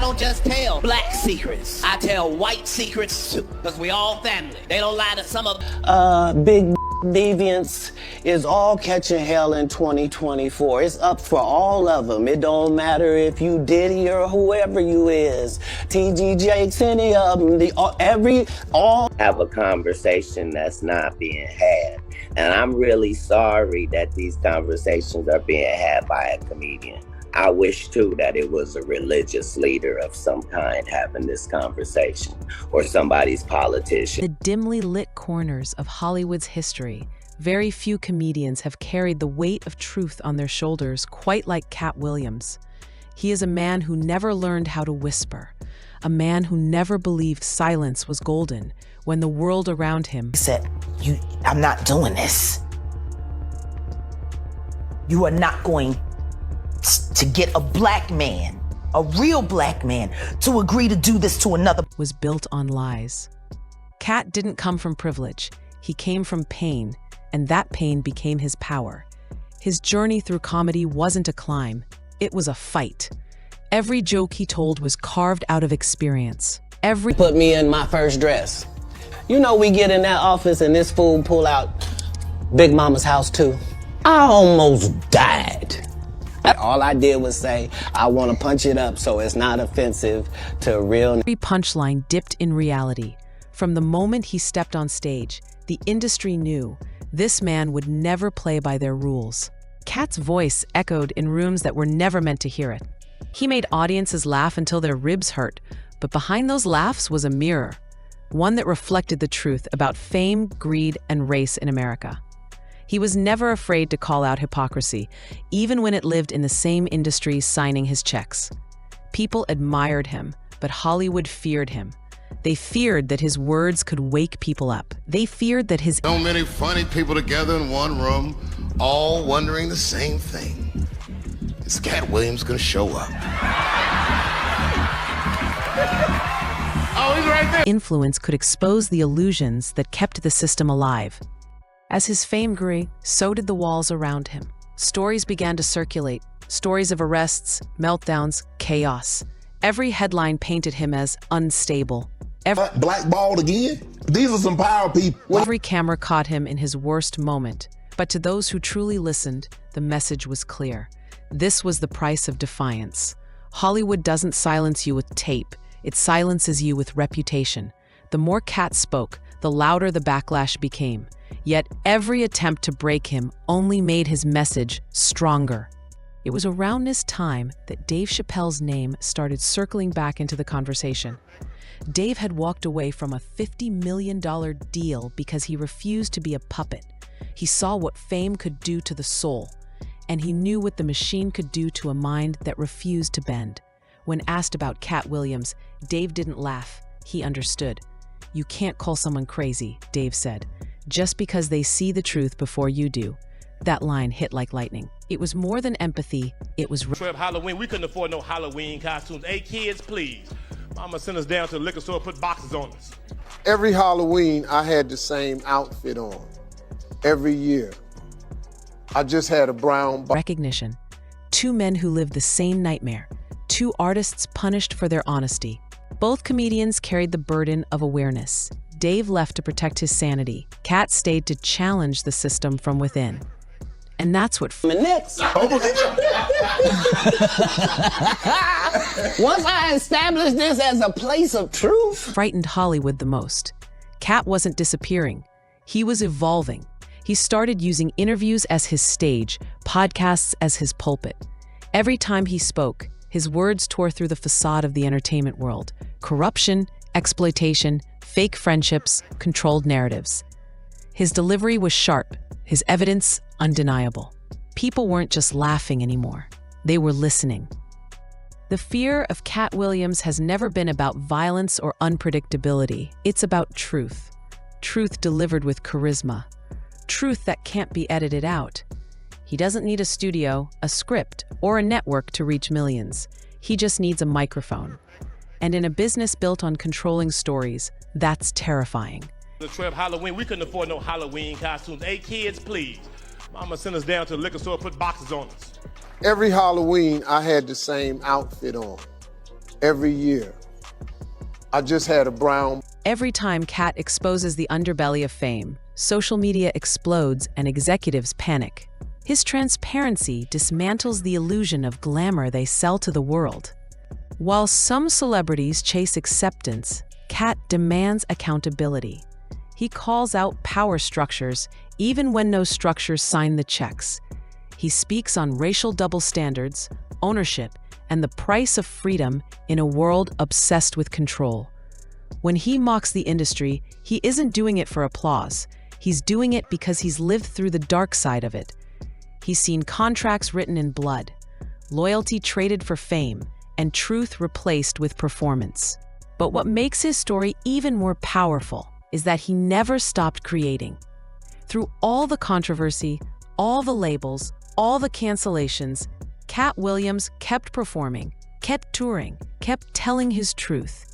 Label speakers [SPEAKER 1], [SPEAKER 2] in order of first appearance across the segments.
[SPEAKER 1] don't just tell black secrets. I tell white secrets too, because we all family. They don't lie to some of
[SPEAKER 2] big deviance is all catching hell in 2024. It's up for all of them. It don't matter if you Diddy or whoever you is. TG Jakes, any of them. All have a conversation that's not being had. And I'm really sorry that these conversations are being had by a comedian. I wish, too, that it was a religious leader of some kind having this conversation, or somebody's politician.
[SPEAKER 3] The dimly lit corners of Hollywood's history, very few comedians have carried the weight of truth on their shoulders quite like Katt Williams. He is a man who never learned how to whisper, a man who never believed silence was golden when the world around him
[SPEAKER 4] said, I'm not doing this. You are not going to get a black man, a real black man, to agree to do this to another.
[SPEAKER 3] Was built on lies. Katt didn't come from privilege. He came from pain, and that pain became his power. His journey through comedy wasn't a climb, it was a fight. Every joke he told was carved out of experience.
[SPEAKER 2] Put me in my first dress. You know, we get in that office and this fool pull out Big Mama's house too. I almost died. All I did was say, I want to punch it up so it's not offensive to real.
[SPEAKER 3] Every punchline dipped in reality. From the moment he stepped on stage, the industry knew this man would never play by their rules. Katt's voice echoed in rooms that were never meant to hear it. He made audiences laugh until their ribs hurt, but behind those laughs was a mirror, one that reflected the truth about fame, greed, and race in America. He was never afraid to call out hypocrisy, even when it lived in the same industry signing his checks. People admired him, but Hollywood feared him. They feared that his words could wake people up. They feared that his...
[SPEAKER 5] So many funny people together in one room, all wondering the same thing. Is Katt Williams gonna show up? Oh, he's right there!
[SPEAKER 3] Influence could expose the illusions that kept the system alive. As his fame grew, so did the walls around him. Stories began to circulate, stories of arrests, meltdowns, chaos. Every headline painted him as unstable.
[SPEAKER 5] Blackballed again? These are some power people.
[SPEAKER 3] Every camera caught him in his worst moment. But to those who truly listened, the message was clear. This was the price of defiance. Hollywood doesn't silence you with tape. It silences you with reputation. The more Katt spoke, the louder the backlash became. Yet every attempt to break him only made his message stronger. It was around this time that Dave Chappelle's name started circling back into the conversation. Dave had walked away from a $50 million deal because he refused to be a puppet. He saw what fame could do to the soul, and he knew what the machine could do to a mind that refused to bend. When asked about Katt Williams, Dave didn't laugh. He understood. "You can't call someone crazy," Dave said, "just because they see the truth before you do." That line hit like lightning. It was more than empathy, it was...
[SPEAKER 6] Halloween, we couldn't afford no Halloween costumes. Hey kids, please. Mama sent us down to the liquor store, put boxes on us.
[SPEAKER 7] Every Halloween, I had the same outfit on. Every year. I just had a brown...
[SPEAKER 3] Recognition. Two men who lived the same nightmare. Two artists punished for their honesty. Both comedians carried the burden of awareness. Dave left to protect his sanity. Katt stayed to challenge the system from within. And that's what...
[SPEAKER 2] Next. Once I established this as a place of truth...
[SPEAKER 3] frightened Hollywood the most. Katt wasn't disappearing. He was evolving. He started using interviews as his stage, podcasts as his pulpit. Every time he spoke, his words tore through the facade of the entertainment world. Corruption, exploitation, fake friendships, controlled narratives. His delivery was sharp, his evidence undeniable. People weren't just laughing anymore. They were listening. The fear of Katt Williams has never been about violence or unpredictability. It's about truth. Truth delivered with charisma. Truth that can't be edited out. He doesn't need a studio, a script, or a network to reach millions. He just needs a microphone. And in a business built on controlling stories, that's terrifying.
[SPEAKER 6] The trip Halloween, we couldn't afford no Halloween costumes. Hey kids, please. Mama sent us down to the liquor store, put boxes on us.
[SPEAKER 7] Every Halloween, I had the same outfit on. every year. I just had a brown.
[SPEAKER 3] Every time Katt exposes the underbelly of fame, social media explodes and executives panic. His transparency dismantles the illusion of glamour they sell to the world. While some celebrities chase acceptance, Katt demands accountability. He calls out power structures even when no structures sign the checks. He speaks on racial double standards, ownership, and the price of freedom in a world obsessed with control. When he mocks the industry, he isn't doing it for applause. He's doing it because he's lived through the dark side of it. He's seen contracts written in blood, loyalty traded for fame, and truth replaced with performance. But what makes his story even more powerful is that he never stopped creating. Through all the controversy, all the labels, all the cancellations, Katt Williams kept performing, kept touring, kept telling his truth.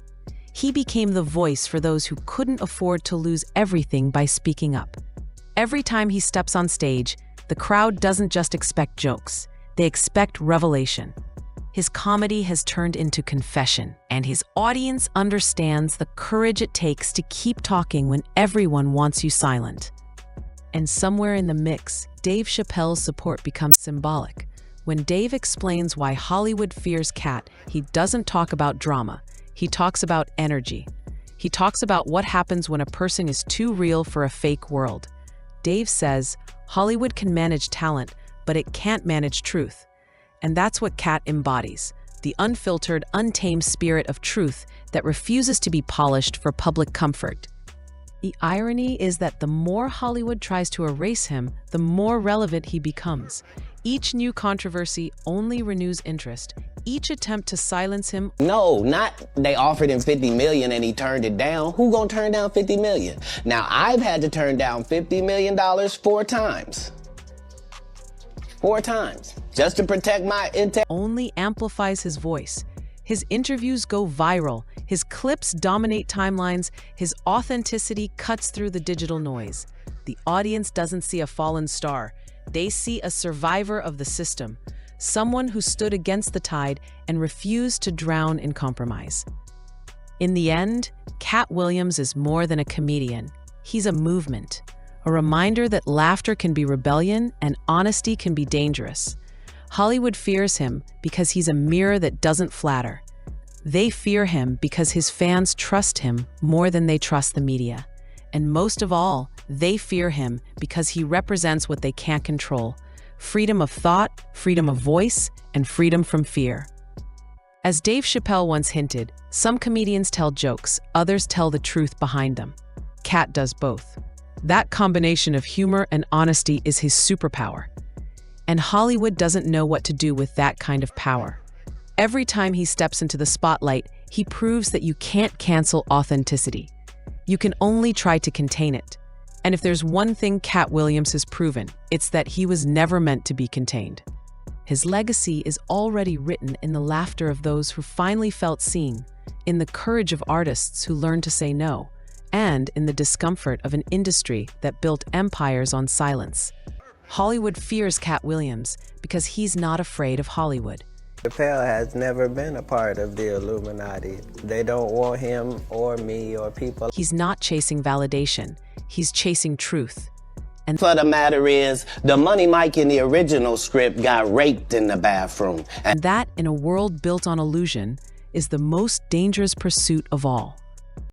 [SPEAKER 3] He became the voice for those who couldn't afford to lose everything by speaking up. Every time he steps on stage, the crowd doesn't just expect jokes, they expect revelation. His comedy has turned into confession, and his audience understands the courage it takes to keep talking when everyone wants you silent. And somewhere in the mix, Dave Chappelle's support becomes symbolic. When Dave explains why Hollywood fears Katt, he doesn't talk about drama. He talks about energy. He talks about what happens when a person is too real for a fake world. Dave says, Hollywood can manage talent, but it can't manage truth. And that's what Katt embodies, the unfiltered, untamed spirit of truth that refuses to be polished for public comfort. The irony is that the more Hollywood tries to erase him, the more relevant he becomes. Each new controversy only renews interest. Each attempt to silence him.
[SPEAKER 2] No, not they offered him $50 million and he turned it down. Who gonna turn down $50 million? Now, I've had to turn down $50 million 4 times. 4 times, just to protect my integrity.
[SPEAKER 3] Only amplifies his voice. His interviews go viral. His clips dominate timelines. His authenticity cuts through the digital noise. The audience doesn't see a fallen star. They see a survivor of the system, someone who stood against the tide and refused to drown in compromise. In the end, Katt Williams is more than a comedian. He's a movement, a reminder that laughter can be rebellion and honesty can be dangerous. Hollywood fears him because he's a mirror that doesn't flatter. They fear him because his fans trust him more than they trust the media. And most of all, they fear him because he represents what they can't control: freedom of thought, freedom of voice, and freedom from fear. As Dave Chappelle once hinted, some comedians tell jokes, others tell the truth behind them. Katt does both. That combination of humor and honesty is his superpower. And Hollywood doesn't know what to do with that kind of power. Every time he steps into the spotlight, he proves that you can't cancel authenticity. You can only try to contain it. And if there's one thing Katt Williams has proven, it's that he was never meant to be contained. His legacy is already written in the laughter of those who finally felt seen, in the courage of artists who learned to say no, and in the discomfort of an industry that built empires on silence. Hollywood fears Katt Williams because he's not afraid of Hollywood.
[SPEAKER 2] Chappelle has never been a part of the Illuminati. They don't want him or me or people.
[SPEAKER 3] He's not chasing validation. He's chasing truth. And
[SPEAKER 2] for the matter is, the Money Mike in the original script got raped in the bathroom.
[SPEAKER 3] that, in a world built on illusion, is the most dangerous pursuit of all.